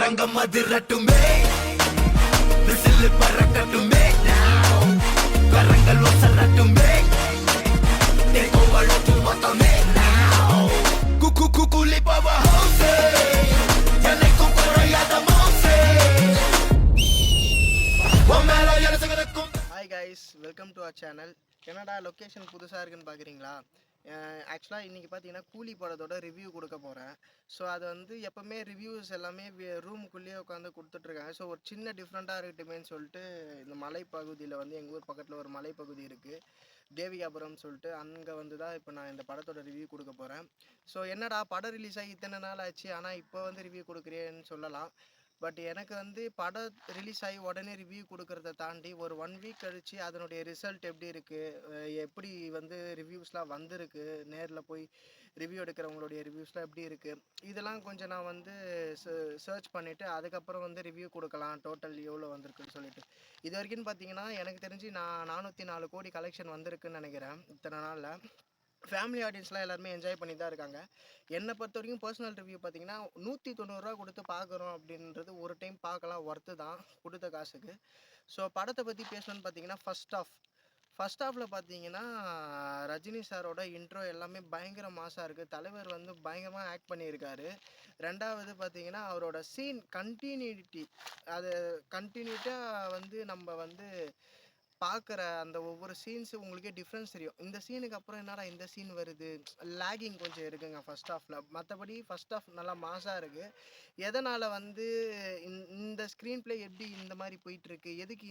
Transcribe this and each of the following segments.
அரங்கம் அதிரட்டுமே விசில் பறக்கட்டுமே கரங்கள் வசரட்டுமே தேக்கோவளத்து மொத்தமே குக்கு குக்குலி பவா ஹவுசே எனக்கும் குறையாத மவுசே ஒம்மேல எரசகரக்கும். Hi guys, welcome to our channel. என்னடா லொக்கேஷன் புதுசாக இருக்குன்னு பார்க்குறீங்களா? ஆக்சுவலாக இன்றைக்கி பார்த்தீங்கன்னா கூலி படத்தோட ரிவ்யூ கொடுக்க போகிறேன். ஸோ அது வந்து எப்போவுமே ரிவ்யூஸ் எல்லாமே ரூமுக்குள்ளேயே உட்காந்து கொடுத்துட்ருக்காங்க. ஸோ ஒரு சின்ன டிஃப்ரெண்ட்டாக இருக்கட்டுமேன்னு சொல்லிட்டு இந்த மலைப்பகுதியில் வந்து எங்கள் ஊர் பக்கத்தில் ஒரு மலைப்பகுதி இருக்குது, தேவிகாபுரம் சொல்லிட்டு. அங்கே வந்து தான் இப்போ நான் இந்த படத்தோட ரிவ்யூ கொடுக்க போகிறேன். ஸோ என்னடா படம் ரிலீஸ் ஆகி இத்தனை நாள் ஆச்சு, ஆனால் இப்போ வந்து ரிவ்யூ கொடுக்குறேன்னு சொல்லலாம். பட் எனக்கு வந்து படம் ரிலீஸ் ஆகி உடனே ரிவ்யூ கொடுக்கறத தாண்டி ஒரு 1 வீக் கழித்து அதனுடைய ரிசல்ட் எப்படி இருக்குது, எப்படி வந்து ரிவ்யூஸ்லாம் வந்திருக்கு, நேரில் போய் ரிவ்யூ எடுக்கிறவங்களுடைய ரிவ்யூஸ்லாம் எப்படி இருக்குது, இதெல்லாம் கொஞ்சம் நான் வந்து சர்ச் பண்ணிவிட்டு அதுக்கப்புறம் வந்து ரிவ்யூ கொடுக்கலாம் டோட்டல் எவ்வளோ வந்திருக்குன்னு சொல்லிட்டு. இது வரைக்கும் பார்த்தீங்கன்னா எனக்கு தெரிஞ்சு நான் 404 கோடி கலெக்ஷன் வந்திருக்குன்னு நினைக்கிறேன் இத்தனை நாளில். ஃபேமிலி ஆடியன்ஸ்லாம் எல்லாருமே என்ஜாய் பண்ணி தான் இருக்காங்க. என்னை பொறுத்த வரைக்கும் பர்சனல் ரிவ்யூ பார்த்தீங்கன்னா 190 கொடுத்து பார்க்குறோம் அப்படின்றது ஒரு டைம் பார்க்கலாம், ஒர்த்து தான் கொடுத்த காசுக்கு. ஸோ படத்தை பற்றி பேசணும்னு பார்த்தீங்கன்னா ஃபர்ஸ்ட் ஹாஃபில் பார்த்தீங்கன்னா ரஜினி சாரோட இன்ட்ரோ எல்லாமே பயங்கர மாசாக இருக்குது. தலைவர் வந்து பயங்கரமாக ஆக்ட் பண்ணியிருக்காரு. ரெண்டாவது பார்த்தீங்கன்னா அவரோட சீன் கண்டினியூட்டி, அது கண்டினியூட்டாக வந்து நம்ம வந்து பார்க்குற அந்த ஒவ்வொரு சீன்ஸு உங்களுக்கே டிஃப்ரென்ஸ் தெரியும். இந்த சீனுக்கு அப்புறம் என்னடா இந்த சீன் வருது, லேகிங் கொஞ்சம் இருக்குங்க ஃபர்ஸ்ட் ஹாஃபில். மற்றபடி ஃபர்ஸ்ட் ஹாஃப் நல்லா மாசாக இருக்குது. எதனால் வந்து இந்த ஸ்க்ரீன் ப்ளே எப்படி இந்த மாதிரி போயிட்டுருக்கு, எதுக்கு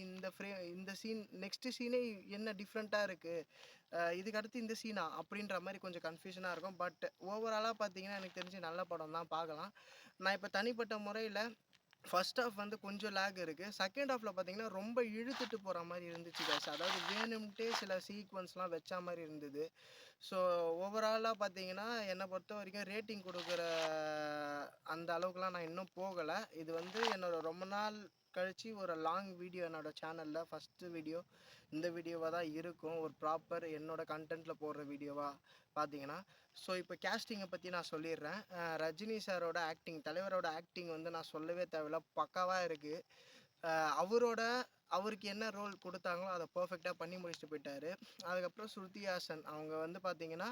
இந்த சீன் நெக்ஸ்ட்டு சீனே என்ன டிஃப்ரெண்ட்டாக இருக்குது, இதுக்கு அடுத்து இந்த சீனா அப்படின்ற மாதிரி கொஞ்சம் கன்ஃபியூஷனாக இருக்கும். பட் ஓவராலாக பார்த்தீங்கன்னா எனக்கு தெரிஞ்சு நல்ல படம் தான், பார்க்கலாம். நான் இப்போ தனிப்பட்ட முறையில் ஃபர்ஸ்ட் ஹாஃப் வந்து கொஞ்சம் லேக் இருக்குது. செகண்ட் ஹாஃபில் பார்த்தீங்கன்னா ரொம்ப இழுத்துட்டு போகிற மாதிரி இருந்துச்சு கேஸ். அதாவது வேணும்ட்டே சில சீக்வன்ஸ்லாம் வச்ச மாதிரி இருந்தது. ஸோ ஓவராலாக பார்த்தீங்கன்னா என்னை பொறுத்த வரைக்கும் ரேட்டிங் கொடுக்குற அந்த அளவுக்குலாம் நான் இன்னும் போகலை. இது வந்து என்னோடய ரொம்ப நாள் கழித்து ஒரு லாங் வீடியோ என்னோடய சேனலில் ஃபஸ்ட்டு வீடியோ இந்த வீடியோவாக தான் இருக்கும், ஒரு ப்ராப்பர் என்னோடய கண்டென்ட்டில் போடுற வீடியோவாக பார்த்தீங்கன்னா. ஸோ இப்போ கேஸ்டிங்கை பற்றி நான் சொல்லிடுறேன். ரஜினி சாரோட ஆக்டிங், தலைவரோட ஆக்டிங் வந்து நான் சொல்லவே தேவையில்ல, பக்காவாக இருக்குது. அவருக்கு என்ன ரோல் கொடுத்தாங்களோ அதை பர்ஃபெக்டாக பண்ணி முடிச்சுட்டு போயிட்டார். அதுக்கப்புறம் ஸ்ருதி ஹாசன் அவங்க வந்து பார்த்திங்கன்னா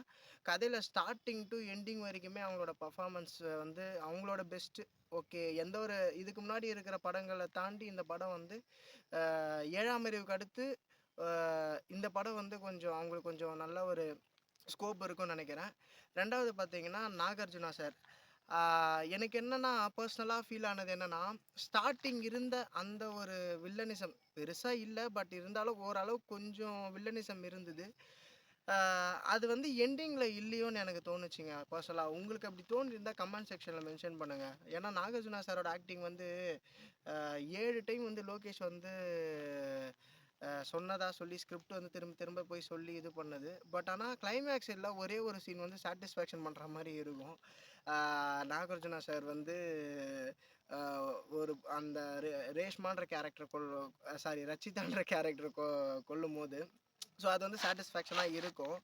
கதையில் ஸ்டார்டிங் டு எண்டிங் வரைக்குமே அவங்களோட பர்ஃபார்மன்ஸ் வந்து அவங்களோட பெஸ்ட்டு. ஓகே, எந்த ஒரு இதுக்கு முன்னாடி இருக்கிற படங்களை தாண்டி இந்த படம் வந்து 7ஆம் அறிவுக்கு அடுத்து இந்த படம் வந்து கொஞ்சம் அவங்களுக்கு கொஞ்சம் நல்ல ஒரு ஸ்கோப் இருக்கும்னு நினைக்கிறேன். ரெண்டாவது பார்த்தீங்கன்னா நாகார்ஜுனா சார். எனக்கு என்னென்னா பர்சனலாக ஃபீல் ஆனது என்னென்னா, ஸ்டார்டிங் இருந்த அந்த ஒரு வில்லனிசம் பெருசாக இல்லை, பட் இருந்தாலும் ஓரளவுக்கு கொஞ்சம் வில்லனிசம் இருந்தது. அது வந்து எண்டிங்கில் இல்லையோன்னு எனக்கு தோணுச்சுங்க பர்சனலாக. உங்களுக்கு அப்படி தோணிருந்தால் கமெண்ட் செக்ஷனில் மென்ஷன் பண்ணுங்கள். ஏன்னா நாகார்ஜுனா சாரோட ஆக்டிங் வந்து 7 டைம் வந்து லோகேஷ் வந்து சொன்னதாக சொல்லி ஸ்கிரிப்ட் வந்து திரும்ப திரும்ப போய் சொல்லி இது பண்ணது. பட் ஆனால் கிளைமேக்ஸ் இல்லை, ஒரே ஒரு சீன் வந்து சாட்டிஸ்ஃபேக்ஷன் பண்ணுற மாதிரி இருக்கும். நாகார்ஜுனா சார் வந்து ஒரு அந்த ரேஷ்மான்ற கேரக்டர் ரச்சிதான்ற கேரக்டர் கொல்லும் போது ஸோ அது வந்து சாட்டிஸ்ஃபேக்ஷனாக இருக்கும்.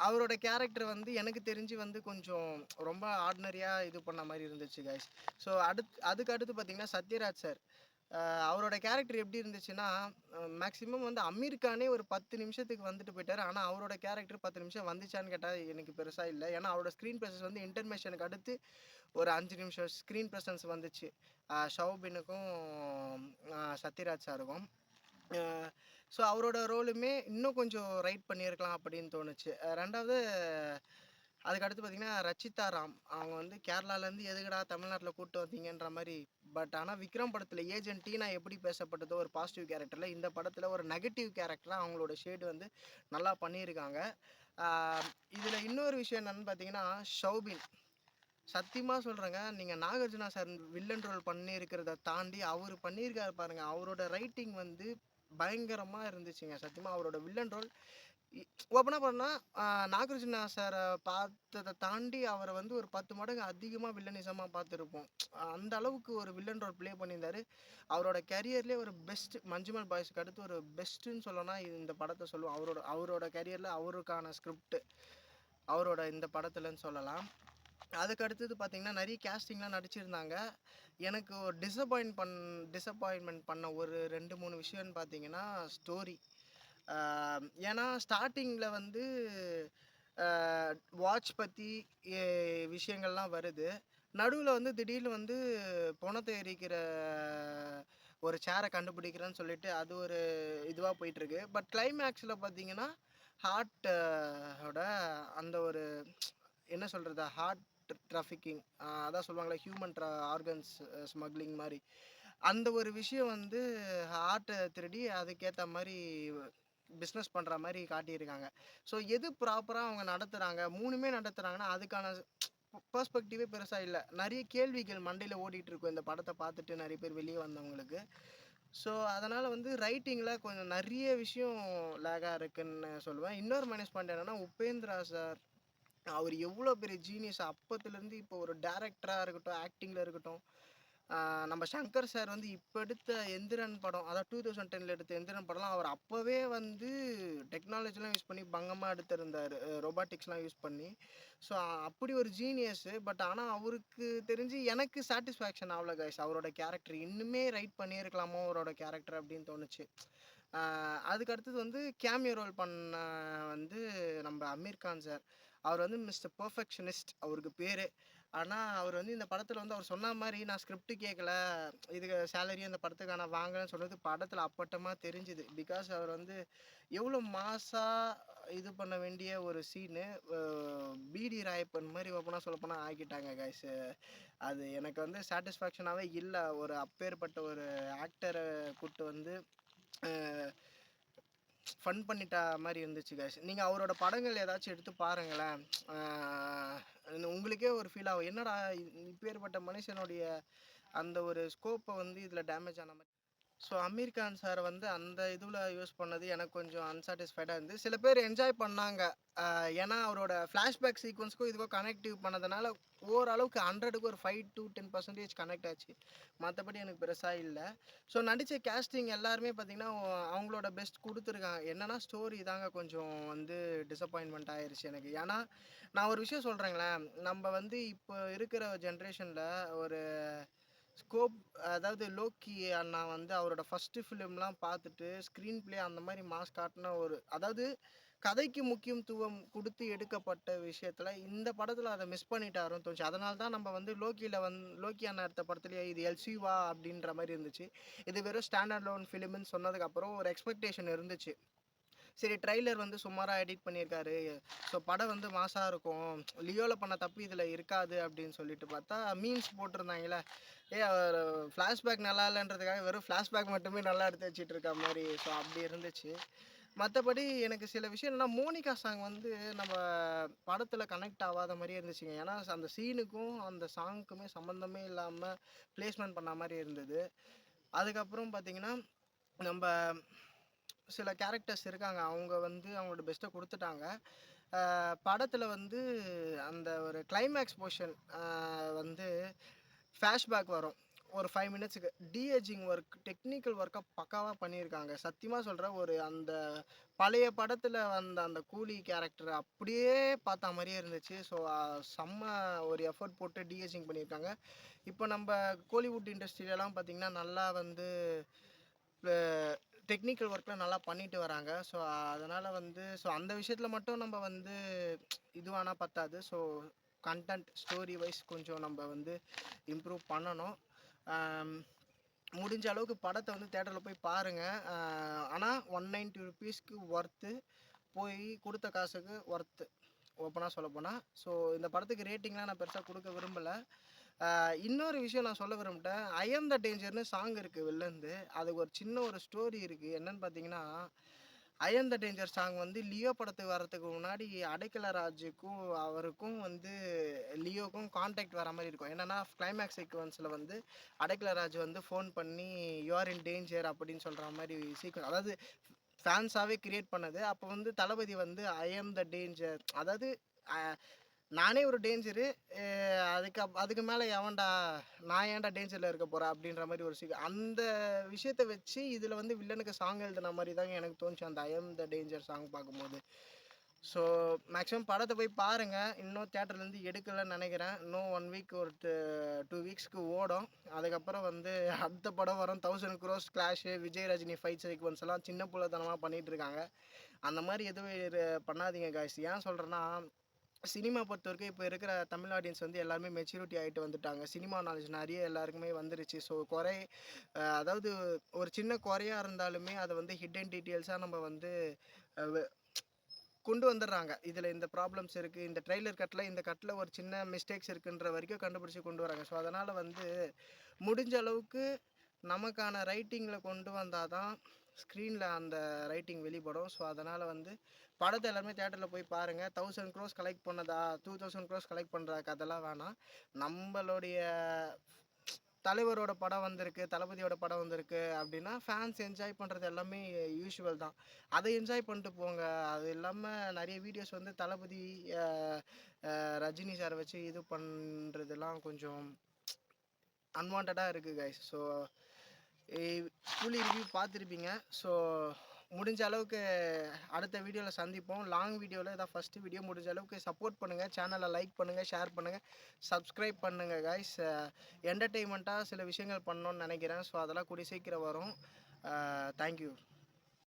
அவரோட கேரக்டர் வந்து எனக்கு தெரிஞ்சு வந்து கொஞ்சம் ரொம்ப ஆர்டினரியாக இது பண்ண மாதிரி இருந்துச்சு கைஸ். ஸோ அதுக்கு அடுத்து பார்த்தீங்கன்னா சத்யராஜ் சார், அவரோட கேரக்டர் எப்படி இருந்துச்சுன்னா, மேக்ஸிமம் வந்து அமீர் கானே ஒரு 10 நிமிஷத்துக்கு வந்துட்டு போயிட்டார். ஆனால் அவரோட கேரக்டர் 10 நிமிஷம் வந்துச்சான்னு கேட்டால் எனக்கு பெருசாக இல்லை. ஏன்னா அவரோட ஸ்க்ரீன் ப்ரெசன்ஸ் வந்து இன்டர்மேஷனுக்கு அடுத்து ஒரு 5 நிமிஷம் ஸ்க்ரீன் ப்ரெசன்ஸ் வந்துச்சு ஷௌபினுக்கும் சத்யராஜ் சாருக்கும். ஸோ அவரோட ரோலுமே இன்னும் கொஞ்சம் ரைட் பண்ணியிருக்கலாம் அப்படின்னு தோணுச்சு. ரெண்டாவது அதுக்கடுத்து பார்த்திங்கன்னா ரச்சிதா ராம், அவங்க வந்து கேரளாலேருந்து எதுக்கடா தமிழ்நாட்டில் கூப்பிட்டு வந்தீங்கன்ற மாதிரி. பட் ஆனால் விக்ரம் படத்தில் ஏஜென்ட் டீனா எப்படி பேசப்பட்டதோ ஒரு பாசிட்டிவ் கேரக்டரில், இந்த படத்தில் ஒரு நெகட்டிவ் கேரக்டராக அவங்களோட ஷேடு வந்து நல்லா பண்ணியிருக்காங்க. இதில் இன்னொரு விஷயம் என்னென்னு பார்த்தீங்கன்னா ஷௌபின், சத்தியமாக சொல்கிறேங்க, நீங்கள் நாகார்ஜுனா சார் வில்லன் ரோல் பண்ணியிருக்கிறத தாண்டி அவர் பண்ணியிருக்காரு பாருங்கள், அவரோட ரைட்டிங் வந்து பயங்கரமாக இருந்துச்சுங்க. சத்தியமாக அவரோட வில்லன் ரோல் ஓப்பனாக பண்ணால் நாகார்ஜுனா சாரை பார்த்ததை தாண்டி அவரை வந்து ஒரு 10 மடங்கு அதிகமாக வில்லனிசமாக பார்த்துருப்போம். அந்த அளவுக்கு ஒரு வில்லன் ரோல் ப்ளே பண்ணியிருந்தார். அவரோட கரியர்லேயே ஒரு பெஸ்ட், மஞ்சுமல் பாய்ஸ்க்கு அடுத்து ஒரு பெஸ்ட்டுன்னு சொல்லணும்னா இந்த படத்தை சொல்லுவோம். அவரோட கரியரில் அவருக்கான ஸ்கிரிப்ட் அவரோட இந்த படத்துலன்னு சொல்லலாம். அதுக்கு அடுத்தது பார்த்தீங்கன்னா நிறைய கேஸ்டிங்லாம் நடிச்சிருந்தாங்க. எனக்கு ஒரு டிசப்பாயின்மெண்ட் பண்ண ஒரு 2, 3 விஷயம்னு பார்த்தீங்கன்னா ஸ்டோரி. ஏன்னா ஸ்டார்ட்டிங்கில் வந்து வாட்ச் பற்றி விஷயங்கள்லாம் வருது. நடுவில் வந்து திடீர்னு வந்து பொணத்தை எரிக்கிற ஒரு சேரை கண்டுபிடிக்கிறேன்னு சொல்லிட்டு அது ஒரு இதுவாக போயிட்டுருக்கு. பட் கிளைமேக்ஸில் பார்த்தீங்கன்னா ஹார்ட் ஓட அந்த ஒரு என்ன சொல்கிறது, ஹார்ட் ட்ராஃபிக்கிங், அதான் சொல்லுவாங்களே ஹியூமன் ஆர்கன்ஸ் ஸ்மக்லிங் மாதிரி அந்த ஒரு விஷயம் வந்து ஹார்ட்டை திருடி அதுக்கேற்ற மாதிரி பிஸ்னஸ் பண்ணுற மாதிரி காட்டியிருக்காங்க. ஸோ எது ப்ராப்பராக அவங்க நடத்துகிறாங்க, 3மே நடத்துகிறாங்கன்னா அதுக்கான பெர்ஸ்பெக்டிவே பெருசாக இல்லை. நிறைய கேள்விகள் மண்டையில் ஓடிட்டு இருக்கும் இந்த படத்தை பார்த்துட்டு நிறைய பேர் வெளியே வந்தவங்களுக்கு. ஸோ அதனால் வந்து ரைட்டிங்கில் கொஞ்சம் நிறைய விஷயம் லேகாக இருக்குன்னு சொல்லுவேன். இன்னொரு மைனஸ் பாயிண்ட் என்னென்னா உபேந்திரா சார், அவர் எவ்வளோ பெரிய ஜீனியஸ் அப்பத்துலேருந்து இப்போ ஒரு டேரக்டராக இருக்கட்டும், ஆக்டிங்கில் இருக்கட்டும். நம்ம சங்கர் சார் வந்து இப்போ எடுத்த எந்திரன் படம், அதாவது 2010 எடுத்த எந்திரன் படம்லாம் அவர் அப்போவே வந்து டெக்னாலஜிலாம் யூஸ் பண்ணி பங்கமாக எடுத்திருந்தார், ரோபாட்டிக்ஸ்லாம் யூஸ் பண்ணி. ஸோ அப்படி ஒரு ஜீனியஸு. பட் ஆனால் அவருக்கு தெரிஞ்சு எனக்கு சாட்டிஸ்ஃபேக்ஷன் ஆகல கைஸ். அவரோட கேரக்டர் இன்னுமே ரைட் பண்ணியிருக்கலாமோ அவரோட கேரக்டர் அப்படின்னு தோணுச்சு. அதுக்கு அடுத்தது வந்து கேமியோ ரோல் பண்ண வந்து நம்ம அமீர் கான் சார். அவர் வந்து மிஸ்டர் பர்ஃபெக்ஷனிஸ்ட் அவருக்கு பேர். ஆனால் அவர் வந்து இந்த படத்தில் வந்து அவர் சொன்ன மாதிரி நான் ஸ்கிரிப்ட் கேட்கல, இதுக்கு சேலரி அந்த படத்துக்கான வாங்கலன்னு சொன்னது படத்தில் அப்பட்டமாக தெரிஞ்சுது. பிகாஸ் அவர் வந்து எவ்வளோ மாசாக இது பண்ண வேண்டிய ஒரு சீனு பிடி ராயப்பன் மாதிரி ஓப்பனாக சொல்லப்போனால் ஆக்கிட்டாங்க கைஸ். அது எனக்கு வந்து சாட்டிஸ்ஃபேக்ஷனாகவே இல்லை. ஒரு அப்பேற்பட்ட ஒரு ஆக்டரை கூப்பிட்டு வந்து ஃபன் பண்ணிட்டா மாதிரி இருந்துச்சு கைஸ். நீங்கள் அவரோட படங்கள் ஏதாச்சும் எடுத்து பாருங்களேன், உங்களுக்கே ஒரு ஃபீல் ஆகும், என்னடா இப்பேற்பட்ட மனுஷனுடைய அந்த ஒரு ஸ்கோப்பை வந்து இதில் டேமேஜ் ஆன மாதிரி. ஸோ அமீர் கான் சார் வந்து அந்த இதில் யூஸ் பண்ணது எனக்கு கொஞ்சம் அன்சாட்டிஸ்ஃபைடாக இருந்து. சில பேர் என்ஜாய் பண்ணாங்க, ஏன்னா அவரோட ஃப்ளாஷ்பேக் சீக்வன்ஸ்க்கும் இதுக்கும் கனெக்டிவ் பண்ணதுனால ஓரளவுக்கு 100க்கு ஒரு 5 to 10% கனெக்ட் ஆச்சு. மற்றபடி எனக்கு பெருசாக இல்லை. ஸோ நடித்த கேஸ்டிங் எல்லாருமே பார்த்திங்கன்னா அவங்களோட பெஸ்ட் கொடுத்துருக்காங்க. என்னென்னா ஸ்டோரி தாங்க கொஞ்சம் வந்து டிசப்பாயின்மெண்ட் ஆயிடுச்சு எனக்கு. ஏன்னா நான் ஒரு விஷயம் சொல்கிறேங்களேன், நம்ம வந்து இப்போ இருக்கிற ஜென்ரேஷனில் ஒரு ஸ்கோப், அதாவது லோக்கி அண்ணா வந்து அவரோட ஃபஸ்ட்டு ஃபிலிம்லாம் பார்த்துட்டு ஸ்க்ரீன் ப்ளே அந்த மாதிரி மாஸ் காட்டின ஒரு, அதாவது கதைக்கு முக்கியத்துவம் கொடுத்து எடுக்கப்பட்ட விஷயத்தில் இந்த படத்தில் அதை மிஸ் பண்ணிட்டாருன்னு தோணுச்சு. அதனால தான் நம்ம வந்து லோக்கி அண்ணா எடுத்த படத்துலேயே இது எல்சிவா அப்படின்ற மாதிரி இருந்துச்சு. இது வெறும் ஸ்டாண்டர்ட் லோன் ஃபிலிம்னு சொன்னதுக்கப்புறம் ஒரு எக்ஸ்பெக்டேஷன் இருந்துச்சு. சரி ட்ரைலர் வந்து சுமாராக எடிட் பண்ணியிருக்காரு, ஸோ படம் வந்து மாசாக இருக்கும், லியோவில் பண்ண தப்பு இதில் இருக்காது அப்படின்னு சொல்லிட்டு பார்த்தா மீம்ஸ் போட்டிருந்தாங்களே, அவர் ஃப்ளாஷ்பேக் நல்லா இல்லைன்றதுக்காக வெறும் ஃப்ளாஷ்பேக் மட்டுமே நல்லா எடுத்து வச்சுட்டு இருக்க மாதிரி. ஸோ அப்படி இருந்துச்சு. மற்றபடி எனக்கு சில விஷயம் என்னென்னா மோனிகா சாங் வந்து நம்ம படத்தில் கனெக்ட் ஆகாத மாதிரியே இருந்துச்சுங்க. ஏன்னா அந்த சீனுக்கும் அந்த சாங்க்குமே சம்மந்தமே இல்லாமல் ப்ளேஸ்மெண்ட் பண்ண மாதிரி இருந்தது. அதுக்கப்புறம் பார்த்திங்கன்னா நம்ம சில கேரக்டர்ஸ் இருக்காங்க, அவங்க வந்து அவங்களோட பெஸ்ட்டை கொடுத்துட்டாங்க. படத்தில் வந்து அந்த ஒரு கிளைமேக்ஸ் போர்ஷன் வந்து ஃப்ளாஷ்பேக் வரும் ஒரு 5 மினிட்ஸுக்கு. டிஏஜிங் ஒர்க், டெக்னிக்கல் ஒர்க்கை பக்காவாக பண்ணியிருக்காங்க. சத்தியமாக சொல்கிறேன், ஒரு அந்த பழைய படத்தில் வந்த அந்த கூலி கேரக்டர் அப்படியே பார்த்த மாதிரியே இருந்துச்சு. ஸோ செம்ம ஒரு எஃபர்ட் போட்டு டிஏஜிங் பண்ணியிருக்காங்க. இப்போ நம்ம கோலிவுட் இண்டஸ்ட்ரியிலலாம் பார்த்திங்கன்னா நல்லா வந்து டெக்னிக்கல் ஒர்க்கில் நல்லா பண்ணிட்டு வராங்க. ஸோ அதனால் வந்து அந்த விஷயத்தில் மட்டும் நம்ம வந்து இதுவானால் பத்தாது. ஸோ கண்டென்ட் ஸ்டோரி வைஸ் கொஞ்சம் நம்ம வந்து இம்ப்ரூவ் பண்ணணும். முடிஞ்ச அளவுக்கு படத்தை வந்து தேட்டரில் போய் பாருங்கள். ஆனால் 190 ருபீஸ்க்கு ஒர்த்து, போய் கொடுத்த காசுக்கு ஒர்த்து ஓப்பனாக சொல்லப்போனால். ஸோ இந்த படத்துக்கு ரேட்டிங்லாம் நான் பெருசாக கொடுக்க விரும்பலை. இன்னொரு விஷயம் நான் சொல்ல விரும்பிட்டேன், ஐ எம் த டேஞ்சர்னு சாங் இருக்குது வெளிலேருந்து. அதுக்கு ஒரு சின்ன ஒரு ஸ்டோரி இருக்குது. என்னன்னு பார்த்தீங்கன்னா, I am the danger song வந்து லியோ படத்துக்கு வர்றதுக்கு முன்னாடி அடைக்கல ராஜுக்கும் அவருக்கும் வந்து லியோக்கும் கான்டாக்ட் வர மாதிரி இருக்கும். என்னென்னா கிளைமேக்ஸ் சீக்வன்ஸில் வந்து அடைக்கல ராஜு வந்து ஃபோன் பண்ணி யூ ஆர் இன் டேஞ்சர் அப்படின்னு சொல்கிற மாதிரி சீக்வன்ஸ், அதாவது ஃபேன்ஸாகவே க்ரியேட் பண்ணது. அப்போ வந்து தளபதி வந்து ஐ எம் த டேஞ்சர், அதாவது நானே ஒரு டேஞ்சரு, அதுக்கு மேலே எவன்டா, நான் ஏன்டா டேஞ்சரில் இருக்க போகிறேன் அப்படின்ற மாதிரி ஒரு அந்த விஷயத்தை வச்சு இதில் வந்து வில்லனுக்கு சாங் எழுதுன மாதிரி தாங்க எனக்கு தோணுச்சு அந்த I am the danger song பார்க்கும்போது. ஸோ மேக்ஸிமம் படத்தை போய் பாருங்கள். இன்னும் தேட்டர்லேருந்து எடுக்கலைன்னு நினைக்கிறேன். இன்னும் 1 வீக் ஒரு 2 வீக்ஸ்க்கு ஓடும். அதுக்கப்புறம் வந்து அடுத்த படம் வரும். 1000 crores clash, Vijay Rajini fight sequence எல்லாம் சின்ன புள்ளத்தனமாக பண்ணிகிட்டு இருக்காங்க. அந்த மாதிரி எதுவும் பண்ணாதீங்க காய்ஸ். ஏன் சொல்கிறேன்னா, சினிமா பொறுத்த வரைக்கும் இப்போ இருக்கிற தமிழ் ஆடியன்ஸ் வந்து எல்லாருமே மெச்சூரிட்டி ஆகிட்டு வந்துட்டாங்க. சினிமா நாலேஜ் நிறைய எல்லாருக்குமே வந்துருச்சு. ஸோ அதாவது ஒரு சின்ன குறையாக இருந்தாலுமே அதை வந்து ஹிடன் டீட்டெயில்ஸாக நம்ம வந்து கொண்டு வந்துடுறாங்க. இதில் இந்த ப்ராப்ளம்ஸ் இருக்குது, இந்த ட்ரெய்லர் கட்டில் ஒரு சின்ன மிஸ்டேக்ஸ் இருக்குன்ற வரைக்கும் கண்டுபிடிச்சி கொண்டு வராங்க. ஸோ அதனால் வந்து முடிஞ்ச அளவுக்கு நமக்கான ரைட்டிங்கில் கொண்டு வந்தால் தான் ஸ்க்ரீனில் அந்த ரைட்டிங் வெளிப்படும். ஸோ அதனால் வந்து படத்தை எல்லாருமே தேட்டரில் போய் பாருங்கள். 1000 crores கலெக்ட் பண்ணதா, 2000 crores கலெக்ட் பண்ணுற கதெல்லாம் வேணாம். நம்மளுடைய தலைவரோட படம் வந்திருக்கு, தளபதியோட படம் வந்திருக்கு அப்படின்னா ஃபேன்ஸ் என்ஜாய் பண்ணுறது எல்லாமே யூஷுவல் தான். அதை என்ஜாய் பண்ணிட்டு போங்க. அது இல்லாமல் நிறைய வீடியோஸ் வந்து தளபதி ரஜினி சாரை வச்சு இது பண்ணுறதுலாம் கொஞ்சம் அன்வான்டாக இருக்குது கைஸ். ஸோ கூலி ரிவ்யூ பார்த்துருப்பீங்க. ஸோ முடிஞ்ச அளவுக்கு அடுத்த வீடியோவில் சந்திப்போம். லாங் வீடியோவில் இதான் ஃபஸ்ட்டு வீடியோ. முடிஞ்ச அளவுக்கு சப்போர்ட் பண்ணுங்கள். சேனலை லைக் பண்ணுங்கள், ஷேர் பண்ணுங்கள், சப்ஸ்கிரைப் பண்ணுங்கள் கைஸ். என்டர்டெயின்மெண்ட்டாக சில விஷயங்கள் பண்ணணுன்னு நினைக்கிறேன். ஸோ அதெல்லாம் கூடிய சீக்கிரம் வரும். தேங்க்யூ.